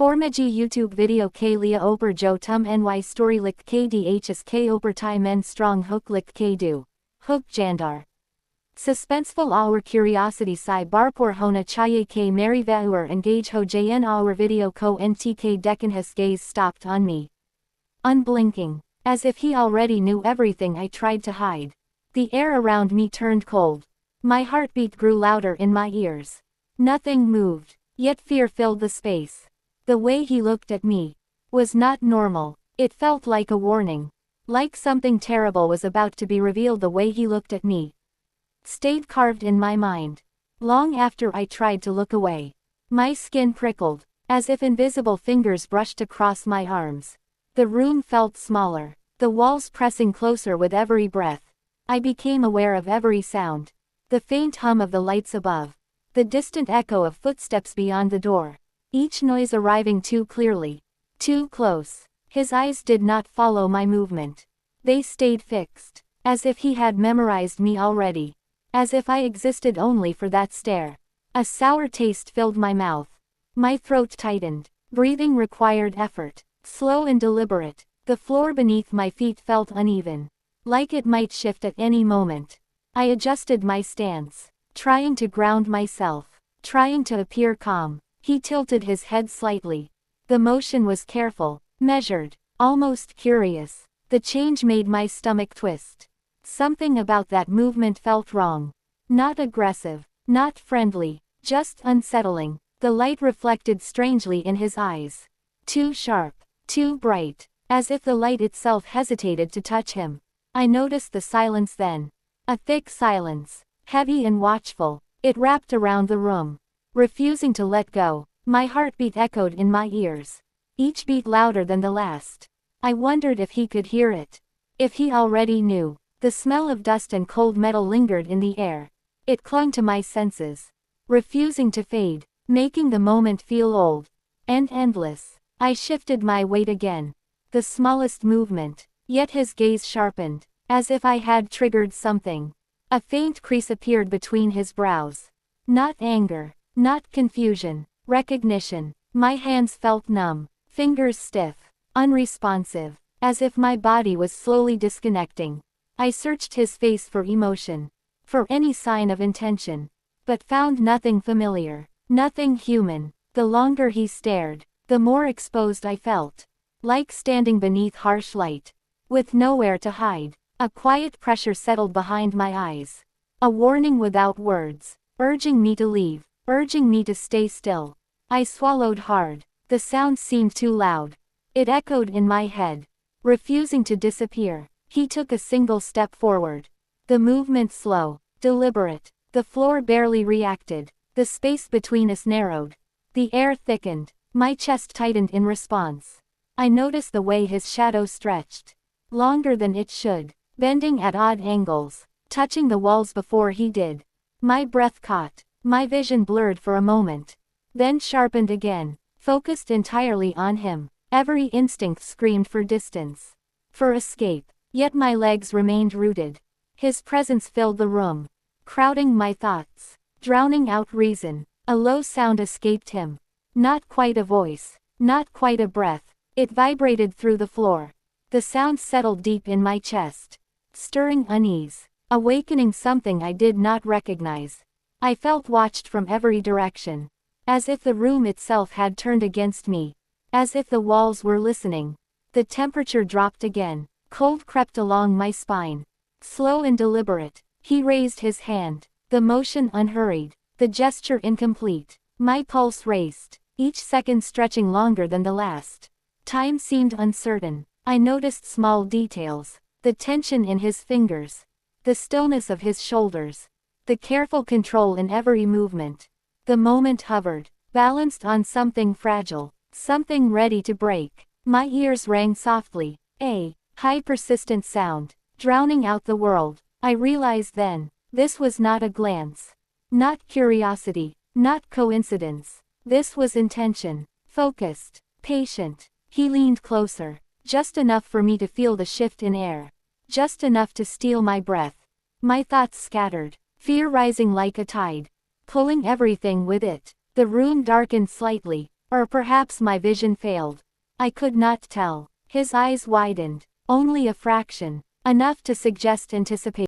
Formaji YouTube video k lia oper jo tum ny story lik kdhs k oper tai men strong hook lik k do. Hook jandar. Suspenseful our curiosity si barpor hona chaye k mary vaur engage ho jn our video ko ntk dekan his gaze stopped on me. Unblinking. As if he already knew everything I tried to hide. The air around me turned cold. My heartbeat grew louder in my ears. Nothing moved, yet fear filled the space. The way he looked at me was not normal. It felt like a warning. Like something terrible was about to be revealed. The way he looked at me stayed carved in my mind. Long after I tried to look away, my skin prickled, as if invisible fingers brushed across my arms. The room felt smaller, the walls pressing closer with every breath. I became aware of every sound. The faint hum of the lights above. The distant echo of footsteps beyond the door. Each noise arriving too clearly. Too close. His eyes did not follow my movement. They stayed fixed. As if he had memorized me already. As if I existed only for that stare. A sour taste filled my mouth. My throat tightened. Breathing required effort. Slow and deliberate. The floor beneath my feet felt uneven. Like it might shift at any moment. I adjusted my stance. Trying to ground myself. Trying to appear calm. He tilted his head slightly. The motion was careful, measured, almost curious. The change made my stomach twist. Something about that movement felt wrong. Not aggressive, not friendly, just unsettling. The light reflected strangely in his eyes. Too sharp, too bright, as if the light itself hesitated to touch him. I noticed the silence then. A thick silence, heavy and watchful. It wrapped around the room. Refusing to let go, my heartbeat echoed in my ears. Each beat louder than the last. I wondered if he could hear it. If he already knew. The smell of dust and cold metal lingered in the air. It clung to my senses. Refusing to fade, making the moment feel old. And endless. I shifted my weight again. The smallest movement. Yet his gaze sharpened. As if I had triggered something. A faint crease appeared between his brows. Not anger. Not confusion, recognition. My hands felt numb, fingers stiff, unresponsive, as if my body was slowly disconnecting. I searched his face for emotion, for any sign of intention, but found nothing familiar, nothing human. The longer he stared, the more exposed I felt, like standing beneath harsh light, with nowhere to hide. A quiet pressure settled behind my eyes, a warning without words, urging me to leave. Urging me to stay still. I swallowed hard. The sound seemed too loud. It echoed in my head, refusing to disappear. He took a single step forward. The movement slow, deliberate. The floor barely reacted. The space between us narrowed. The air thickened. My chest tightened in response. I noticed the way his shadow stretched. Longer than it should. Bending at odd angles. Touching the walls before he did. My breath caught. My vision blurred for a moment. Then sharpened again. Focused entirely on him. Every instinct screamed for distance. For escape. Yet my legs remained rooted. His presence filled the room. Crowding my thoughts. Drowning out reason. A low sound escaped him. Not quite a voice. Not quite a breath. It vibrated through the floor. The sound settled deep in my chest. Stirring unease. Awakening something I did not recognize. I felt watched from every direction. As if the room itself had turned against me. As if the walls were listening. The temperature dropped again. Cold crept along my spine. Slow and deliberate, he raised his hand. The motion unhurried. The gesture incomplete. My pulse raced. Each second stretching longer than the last. Time seemed uncertain. I noticed small details. The tension in his fingers. The stillness of his shoulders. The careful control in every movement. The moment hovered, balanced on something fragile, something ready to break. My ears rang softly, a high persistent sound, drowning out the world. I realized then, this was not a glance. Not curiosity, not coincidence. This was intention, focused, patient. He leaned closer, just enough for me to feel the shift in air. Just enough to steal my breath. My thoughts scattered. Fear rising like a tide, pulling everything with it. The room darkened slightly, Or perhaps my vision failed. I could not tell. His eyes widened. Only a fraction. Enough to suggest anticipation.